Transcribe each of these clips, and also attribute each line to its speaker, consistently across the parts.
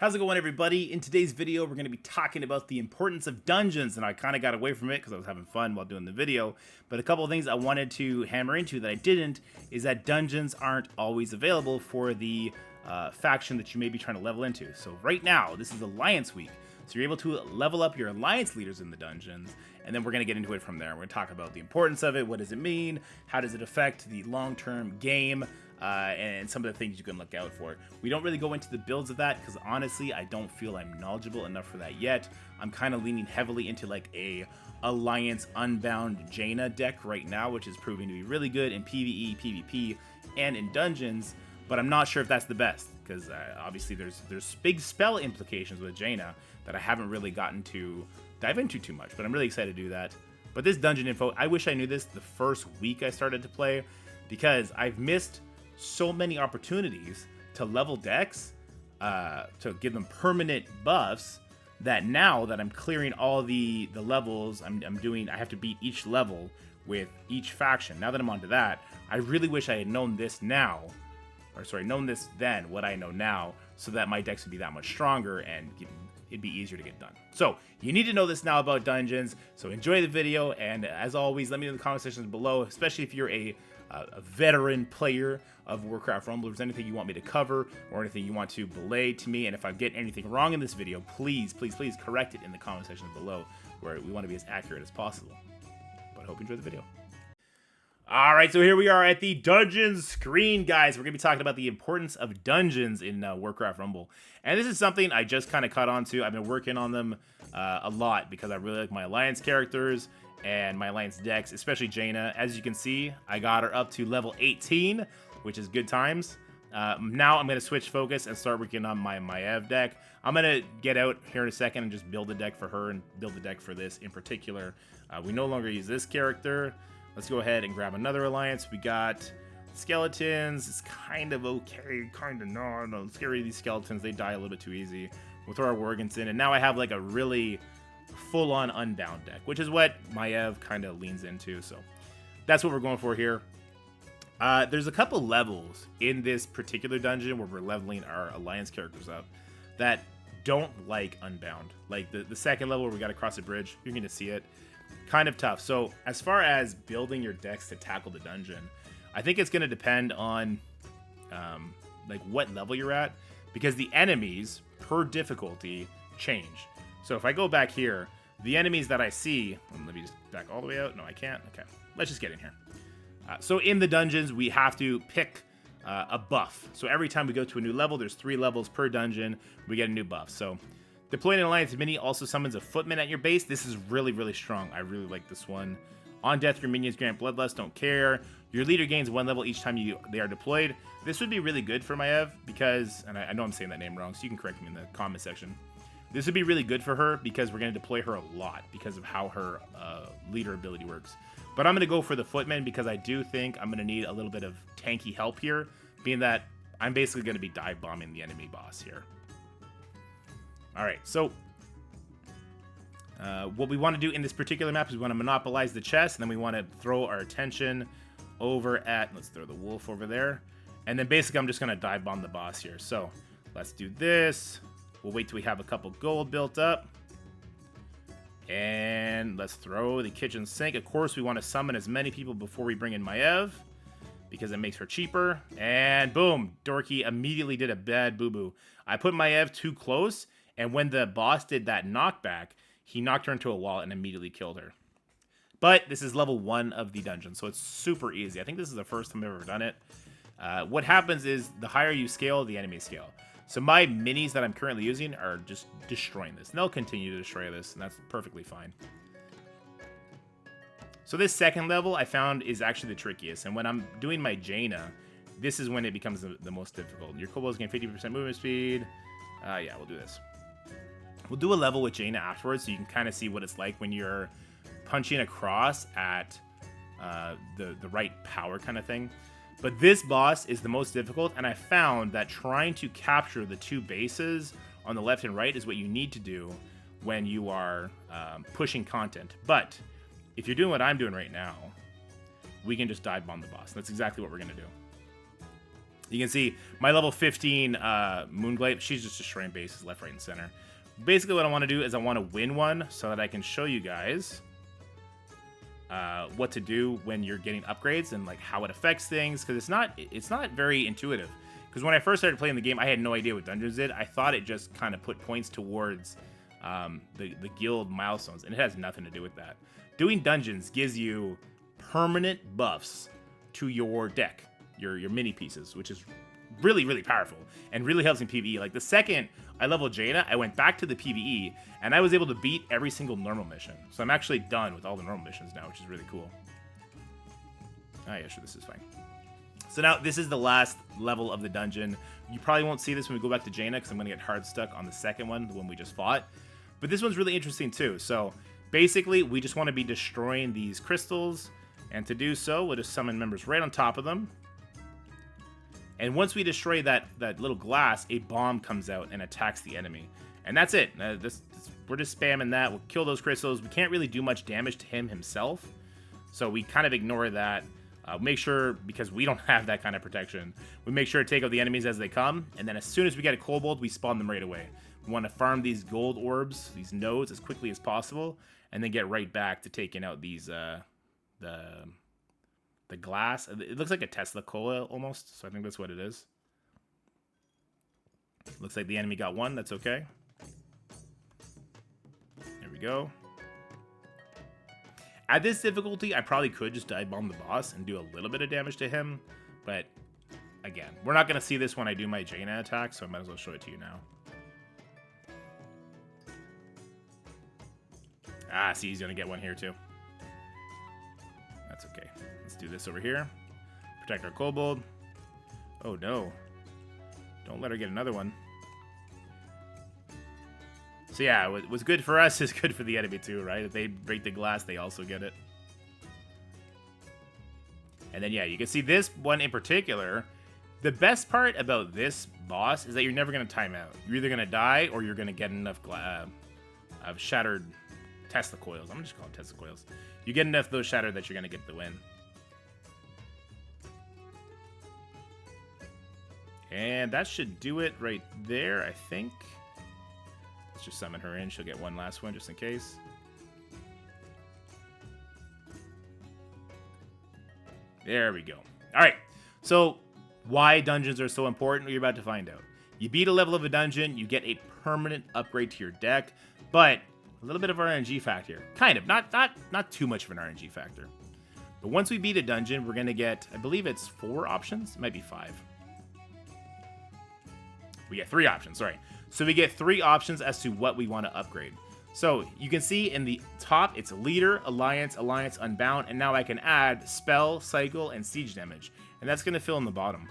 Speaker 1: How's it going, everybody? In today's video, we're going to be talking about the importance of dungeons, and I kind of got away from it because I was having fun while doing the video, but a couple of things I wanted to hammer into that I didn't is that dungeons aren't always available for the faction that you may be trying to level into. So right now, this is Alliance Week, so you're able to level up your Alliance leaders in the dungeons, and then we're going to get into it from there. We're going to talk about the importance of it, what does it mean, how does it affect the long-term game, and some of the things you can look out for. We don't really go into the builds of that because honestly, I don't feel I'm knowledgeable enough for that yet. I'm kind of leaning heavily into like a Alliance Unbound Jaina deck right now, which is proving to be really good in PvE, PvP, and in dungeons, but I'm not sure if that's the best because obviously there's big spell implications with Jaina that I haven't really gotten to dive into too much, but I'm really excited to do that. But this dungeon info, I wish I knew this the first week I started to play because I've missed so many opportunities to level decks, to give them permanent buffs, that now that I'm clearing all the levels, I have to beat each level with each faction. Now that I'm onto that, I really wish I had known this now, known this then, what I know now, so that my decks would be that much stronger and it'd be easier to get done. So you need to know this now about dungeons. So enjoy the video, and as always, let me know in the comment sections below, especially if you're a veteran player of Warcraft Rumble, if there's anything you want me to cover or anything you want to belay to me, and if I get anything wrong in this video, please correct it in the comment section below, where we want to be as accurate as possible. But I hope you enjoy the video. Alright, so here we are at the dungeons screen, guys. We're going to be talking about the importance of dungeons in Warcraft Rumble. And this is something I just kind of caught on to. I've been working on them a lot because I really like my Alliance characters and my Alliance decks, especially Jaina. As you can see, I got her up to level 18, which is good times. Now I'm going to switch focus and start working on my Maiev deck. I'm going to get out here in a second and just build a deck for her and build a deck for this in particular. We no longer use this character. Let's go ahead and grab another Alliance. We got skeletons. It's kind of okay, kind of not. I'm scary, these skeletons. They die a little bit too easy. We'll throw our Worgens in, and now I have like a really full-on Unbound deck, which is what Maiev kind of leans into. So that's what we're going for here. There's a couple levels in this particular dungeon where we're leveling our Alliance characters up that don't like Unbound. Like the second level where we got to cross a bridge, you're going to see it. Kind of tough. So as far as building your decks to tackle the dungeon, I think it's going to depend on like what level you're at, because the enemies per difficulty change. So if I go back here, the enemies that I see, let me just back all the way out. No, I can't. Okay, let's just get in here. So in the dungeons, we have to pick a buff. So every time we go to a new level, there's 3 levels per dungeon, we get a new buff. So deploying an Alliance mini also summons a footman at your base. This is really, really strong. I really like this one. On death, your minions grant bloodlust, don't care. Your leader gains 1 level each time they are deployed. This would be really good for Maiev because, and I know I'm saying that name wrong, so you can correct me in the comment section. This would be really good for her because we're going to deploy her a lot because of how her leader ability works. But I'm going to go for the footman because I do think I'm going to need a little bit of tanky help here, being that I'm basically going to be dive bombing the enemy boss here. Alright, so what we want to do in this particular map is we want to monopolize the chest, and then we want to throw our attention over at, let's throw the wolf over there, and then basically I'm just going to dive bomb the boss here. So let's do this. We'll wait till we have a couple gold built up. And let's throw the kitchen sink. Of course, we want to summon as many people before we bring in Maiev, because it makes her cheaper. And boom, Dorky immediately did a bad boo-boo. I put Maiev too close, and when the boss did that knockback, he knocked her into a wall and immediately killed her. But this is level 1 of the dungeon, so it's super easy. I think this is the first time I've ever done it. What happens is the higher you scale, the enemies scale. So my minis that I'm currently using are just destroying this. And they'll continue to destroy this, and that's perfectly fine. So this second level I found is actually the trickiest. And when I'm doing my Jaina, this is when it becomes the most difficult. Your kobolds gain 50% movement speed. Yeah, we'll do this. We'll do a level with Jaina afterwards so you can kind of see what it's like when you're punching across at the right power kind of thing. But this boss is the most difficult, and I found that trying to capture the 2 bases on the left and right is what you need to do when you are pushing content. But if you're doing what I'm doing right now, we can just dive bomb the boss. That's exactly what we're going to do. You can see my level 15 Moonglade, she's just destroying bases left, right, and center. Basically what I want to do is I want to win one so that I can show you guys what to do when you're getting upgrades and like how it affects things, because it's not very intuitive. Because when I first started playing the game, I had no idea what dungeons did. I thought it just kind of put points towards the guild milestones, and it has nothing to do with that. Doing dungeons gives you permanent buffs to your deck, your mini pieces, which is really, really powerful and really helps in PvE. Like the second I leveled Jaina, I went back to the PvE and I was able to beat every single normal mission. So I'm actually done with all the normal missions now, which is really cool. Oh yeah, sure, this is fine. So now this is the last level of the dungeon. You probably won't see this when we go back to Jaina because I'm going to get hard stuck on the second one, the one we just fought. But this one's really interesting too. So basically, we just want to be destroying these crystals. And to do so, we'll just summon members right on top of them. And once we destroy that little glass, a bomb comes out and attacks the enemy. And that's it. We're just spamming that. We'll kill those crystals. We can't really do much damage to him himself. So we kind of ignore that. Make sure, because we don't have that kind of protection, we make sure to take out the enemies as they come. And then as soon as we get a kobold, we spawn them right away. We want to farm these gold orbs, these nodes, as quickly as possible. And then get right back to taking out these... the glass. It looks like a Tesla coil almost, so I think that's what it is. Looks like the enemy got one. That's okay. There we go. At this difficulty, I probably could just dive bomb the boss and do a little bit of damage to him, but again, we're not going to see this when I do my Jaina attack, so I might as well show it to you now. Ah, see, he's going to get one here too. That's okay. Let's do this over here. Protect our kobold. Oh no. Don't let her get another one. So yeah, what's good for us is good for the enemy too, right? If they break the glass, they also get it. And then yeah, you can see this one in particular. The best part about this boss is that you're never going to time out. You're either going to die or you're going to get enough of shattered Tesla coils. I'm just calling them Tesla coils. You get enough of those shattered that you're going to get the win. And that should do it right there, I think. Let's just summon her in. She'll get one last one just in case. There we go. All right. So why dungeons are so important, you're about to find out. You beat a level of a dungeon, you get a permanent upgrade to your deck, but a little bit of RNG factor. Kind of. Not too much of an RNG factor. But once we beat a dungeon, we're going to get, I believe it's 4 options. It might be 5. We get 3 options, sorry. So we get 3 options as to what we want to upgrade. So you can see in the top, it's Leader, Alliance, Alliance, Unbound, and now I can add Spell, Cycle, and Siege damage. And that's going to fill in the bottom.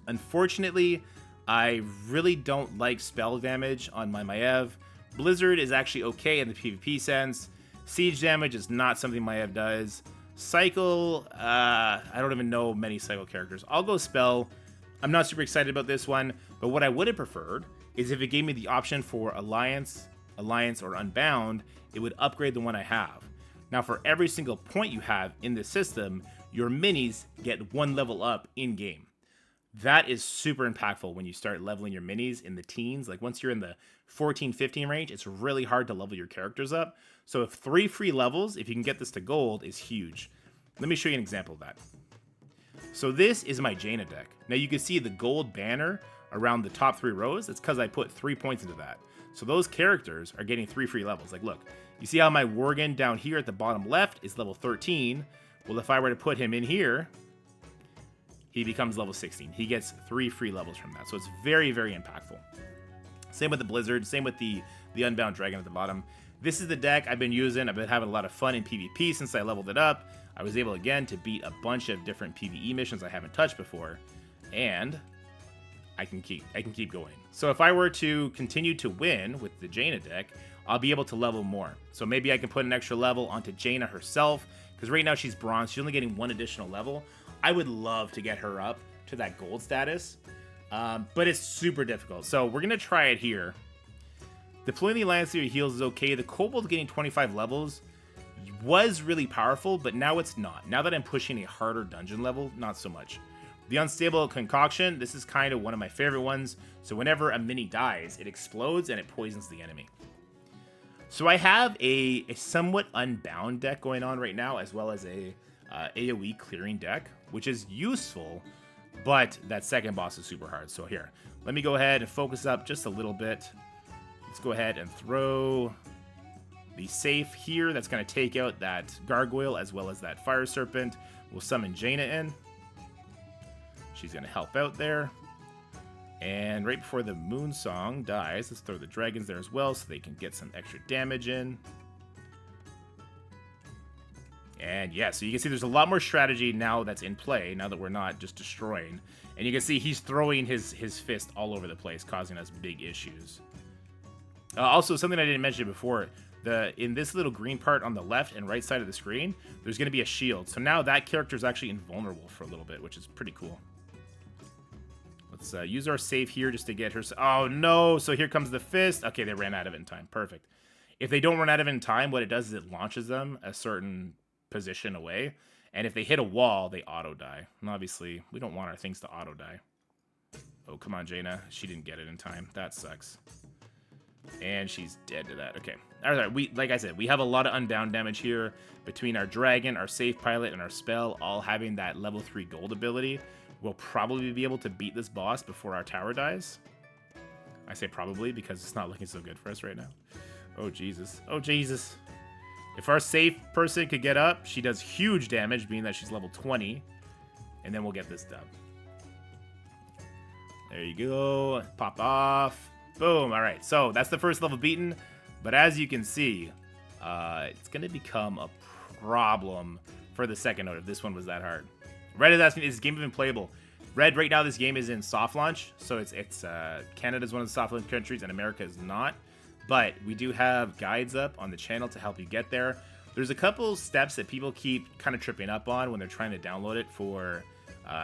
Speaker 1: Unfortunately, I really don't like spell damage on my Maiev. Blizzard is actually okay in the PvP sense. Siege damage is not something Maiev does. Cycle, I don't even know many Cycle characters. I'll go Spell. I'm not super excited about this one, but what I would have preferred is if it gave me the option for Alliance, or Unbound, it would upgrade the one I have. Now, for every single point you have in this system, your minis get 1 level up in-game. That is super impactful when you start leveling your minis in the teens. Like once you're in the 14, 15 range, it's really hard to level your characters up. So if 3 free levels, if you can get this to gold, is huge. Let me show you an example of that. So this is my Jaina deck. Now you can see the gold banner around the top 3 rows. That's because I put 3 points into that. So those characters are getting 3 free levels. Like look, you see how my Worgen down here at the bottom left is level 13? Well, if I were to put him in here, he becomes level 16. He gets 3 free levels from that. So it's very, very impactful. Same with the Blizzard. Same with the Unbound Dragon at the bottom. This is the deck I've been using. I've been having a lot of fun in PvP since I leveled it up. I was able, again, to beat a bunch of different PvE missions I haven't touched before. And I can keep going. So if I were to continue to win with the Jaina deck, I'll be able to level more. So maybe I can put an extra level onto Jaina herself, because right now she's bronze. She's only getting 1 additional level. I would love to get her up to that gold status, but it's super difficult. So we're going to try it here. Deploying the Alliance Leader heals is okay. The Kobold getting 25 levels was really powerful, but now it's not. Now that I'm pushing a harder dungeon level, not so much. The Unstable Concoction, this is kind of one of my favorite ones. So whenever a mini dies, it explodes and it poisons the enemy. So I have a somewhat unbound deck going on right now, as well as a AoE clearing deck, which is useful, but that second boss is super hard. So here, let me go ahead and focus up just a little bit. Let's go ahead and throw the safe here. That's going to take out that gargoyle as well as that fire serpent. We'll summon Jaina in. She's going to help out there. And right before the Moon Song dies, let's throw the dragons there as well so they can get some extra damage in. And yeah, so you can see there's a lot more strategy now that's in play, now that we're not just destroying. And you can see he's throwing his fist all over the place, causing us big issues. Also, something I didn't mention before, in this little green part on the left and right side of the screen, there's going to be a shield. So now that character is actually invulnerable for a little bit, which is pretty cool. Let's use our save here just to get her. Oh, no. So here comes the fist. Okay, they ran out of it in time. Perfect. If they don't run out of it in time, what it does is it launches them a certain position away. And if they hit a wall, they auto-die. And obviously, we don't want our things to auto-die. Oh, come on, Jaina. She didn't get it in time. That sucks. And she's dead to that. Okay. All right. Like I said, we have a lot of unbound damage here between our dragon, our safe pilot, and our spell, all having that level 3 gold ability. We'll probably be able to beat this boss before our tower dies. I say probably because it's not looking so good for us right now. Oh, Jesus. Oh, Jesus. If our safe person could get up, she does huge damage, being that she's level 20. And then we'll get this dub. There you go. Pop off. Boom. All right. So that's the first level beaten. But as you can see, it's going to become a problem for the second node if this one was that hard. Red is asking, is this game even playable? Red, right now, this game is in soft launch. So it's Canada's one of the soft launch countries and America is not. But we do have guides up on the channel to help you get there. There's a couple steps that people keep kind of tripping up on when they're trying to download it for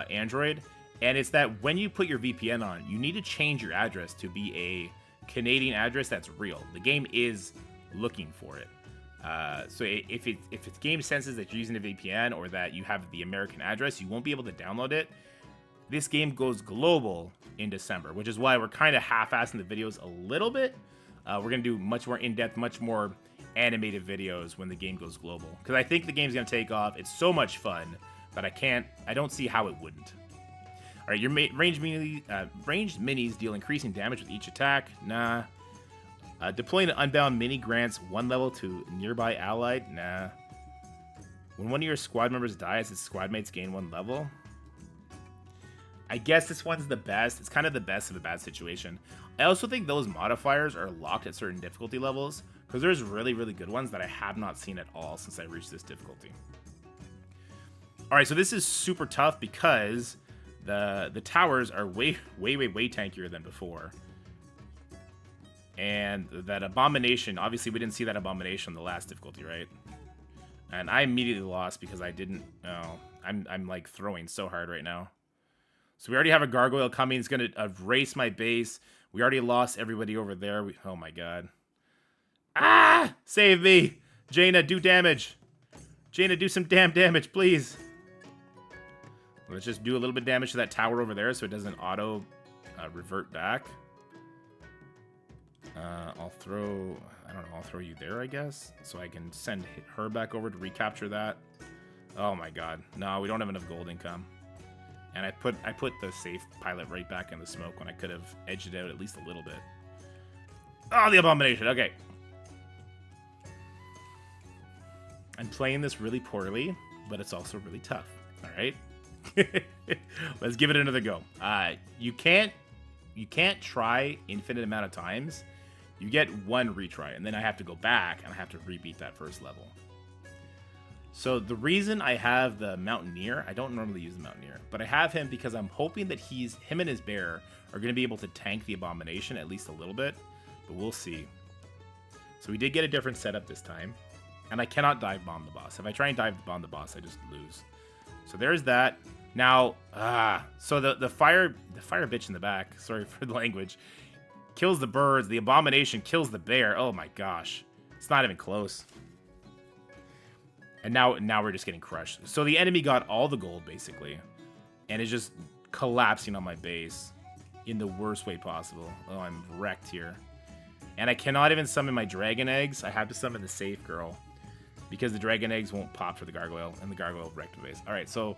Speaker 1: Android. And it's that when you put your VPN on, you need to change your address to be a Canadian address that's real. The game is looking for it. So if its game senses that you're using a VPN or that you have the American address, you won't be able to download it. This game goes global in December, which is why we're kind of half-assing the videos a little bit. We're going to do much more in-depth, much more animated videos when the game goes global. Because I think the game's going to take off. It's so much fun that I don't see how it wouldn't. All right, your ranged minis deal increasing damage with each attack. Nah. Deploying an unbound mini grants 1 level to nearby allied. Nah. When one of your squad members dies, its squad mates gain 1 level. I guess this one's the best. It's kind of the best of a bad situation. I also think those modifiers are locked at certain difficulty levels, because there's really, really good ones that I have not seen at all since I reached this difficulty. All right, so this is super tough because the towers are way tankier than before. And that abomination, obviously we didn't see that abomination in the last difficulty, right? And I immediately lost because I didn't, I'm like throwing so hard right now. So we already have a gargoyle coming. It's going to erase my base. We already lost everybody over there. Oh my god. Ah! Save me! Jaina, do damage. Jaina, do some damn damage, please. Let's just do a little bit of damage to that tower over there so it doesn't auto revert back. I'll throw you there, I guess, so I can send her back over to recapture that. Oh my god. No, we don't have enough gold income. And I put the safe pilot right back in the smoke when I could have edged it out at least a little bit. Oh, the abomination. Okay. I'm playing this really poorly, but it's also really tough. All right. Let's give it another go. You can't try infinite amount of times. You get 1 retry, and then I have to go back and I have to rebeat that first level. So the reason I have the Mountaineer, I don't normally use the Mountaineer, but I have him because I'm hoping that him and his bear are going to be able to tank the Abomination at least a little bit, but we'll see. So we did get a different setup this time, and I cannot dive bomb the boss. If I try and dive bomb the boss, I just lose. So there's that. Now, so the fire bitch in the back, sorry for the language, kills the birds. The Abomination kills the bear. Oh my gosh. It's not even close. And now we're just getting crushed. So the enemy got all the gold, basically, and is just collapsing on my base in the worst way possible. Oh, I'm wrecked here. And I cannot even summon my dragon eggs. I have to summon the safe girl because the dragon eggs won't pop for the gargoyle, and the gargoyle wrecked my base. All right, so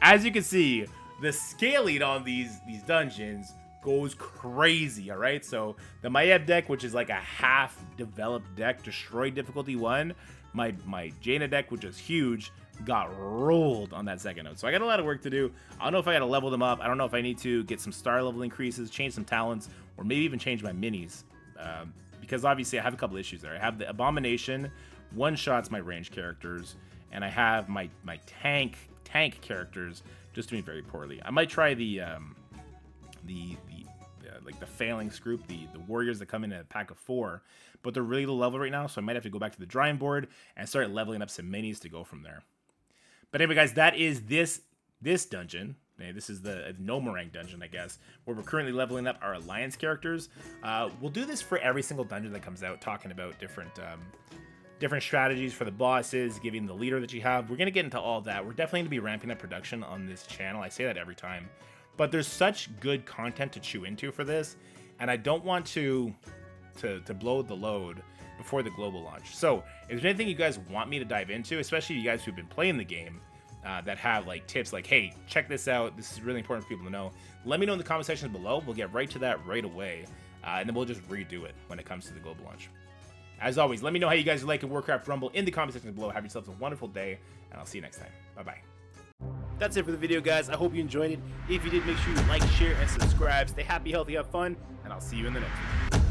Speaker 1: as you can see, the scaling on these dungeons goes crazy. All right, so the Maiev deck, which is like a half-developed deck, destroyed difficulty 1. My Jaina deck, which is huge, got rolled on that second node. So I got a lot of work to do. I don't know if I got to level them up. I don't know if I need to get some star level increases, change some talents, or maybe even change my minis. Because obviously I have a couple issues there. I have the Abomination, one-shots my range characters, and I have my tank characters just doing very poorly. I might try the phalanx group, the warriors that come in a pack of 4, but they're really low level right now, so I might have to go back to the drawing board and start leveling up some minis to go from there. But anyway, guys, that is this dungeon. This is the No-Meringue dungeon, I guess, where we're currently leveling up our alliance characters. We'll do this for every single dungeon that comes out, talking about different strategies for the bosses, giving the leader that you have. We're going to get into all that. We're definitely going to be ramping up production on this channel. I say that every time. But there's such good content to chew into for this, and I don't want to blow the load before the global launch. So if there's anything you guys want me to dive into, especially you guys who've been playing the game, that have like tips like, hey, check this out, this is really important for people to know, let me know in the comment sections below. We'll get right to that right away, and then we'll just redo it when it comes to the global launch. As always, let me know how you guys are liking Warcraft Rumble in the comment sections below. Have yourselves a wonderful day, and I'll see you next time. Bye-bye. That's it for the video, guys. I hope you enjoyed it. If you did, make sure you like, share, and subscribe. Stay happy, healthy, have fun, and I'll see you in the next one.